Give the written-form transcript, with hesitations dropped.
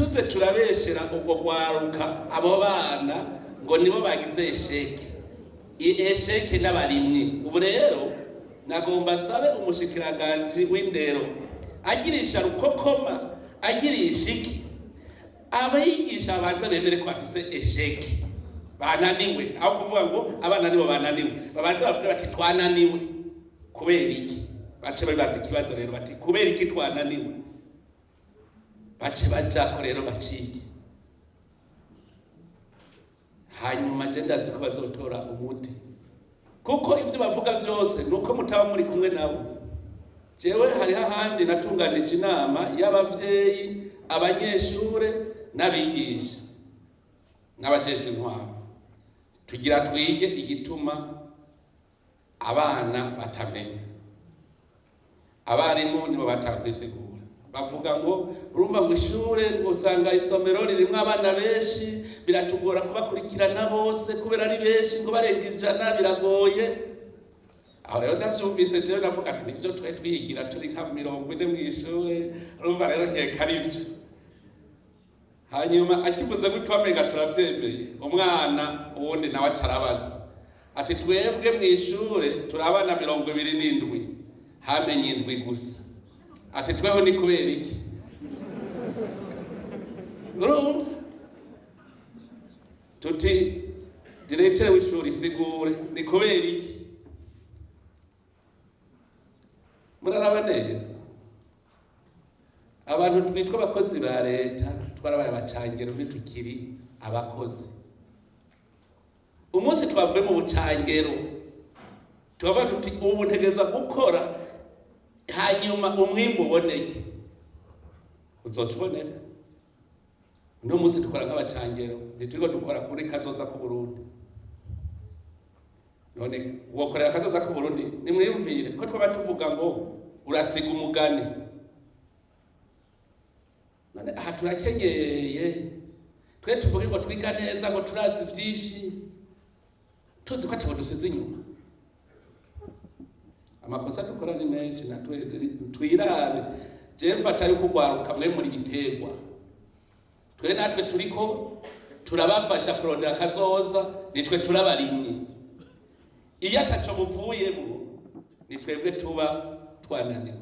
ntituze turabeshera ubwo kwaruka abo bana ngo nibo bagize esheke esheke n'abarimyi. Ubu rero nagomba sabe umushikiranganje w'indero agirisha rukokoma agirisha iki abayigisha abanza bemere ko bafise esheke bananiwe, aho kuvuga ngo abana nibo bananiwe babanza bavuga bati twananiwe kubera iki. Bace babaza ikibazo rero bati kubera iki twananiwe, bace bajako rero bacike. Hanyuma je ndazi ko bazotora umuti, kuko ivyo bavuga vyose nuko mutaba muri kumwe nabo. Jewe hari hahandi natunganije inama y'abavyeyi, abanyeshure n'abigisha n'abajeje intwaro, tugira twige igituma abana batamenya. Abarimu nibo batakwisigura, bavuga ngo urumva ngo ishure usanga isomero ririmo abana benshi biratugora kubakurikirana bose kubera ari benshi ngo barenga 100 biragoye. Aho rero ndavyumvise je navuga ati nivyo twe twigira turi nka 40 mw'ishure, urumva rero nkeka arivyo. Hanyuma akivuze gutyo amenga turavyemeye, umwana uwundi nawe acarabaza ati twebwe mw'ishure turabana 27 hamenye 7 gusa, ati tweho ni kubera iki? Urumva tuti directeur w'ishuri sigure ni kubera iki? Muraraba neza abantu twitwa abakozi ba leta twarabaye abacangero ntitukiri abakozi. Umunsi twavuye mu bucangero tubavuga tuti ubu ntegeza gukora hanyuma umwimbo uboneke, uzotuboneka. Uno munsi dukora nk'abacangero ntituriko dukora kuri kazoza ku Burundi. None wokorera kazoza ku Burundi nimwiyumvire ko twaba tuvuga ngo urasiga umugani. None aha turakenyeye twe tuvuge ngo twiga neza ngo turazi vyinshi tuzi ko atabo dusize inyuma. Amakosa dukora ni menshi na twirabe. Je mfata yuko gwaruka mwe muri giterwa twe natwe turiko turabafasha kurondera kazoza, nitwe turabarimyi. Iyo ataco buvuyemo ni twebwe tuba twananiwe.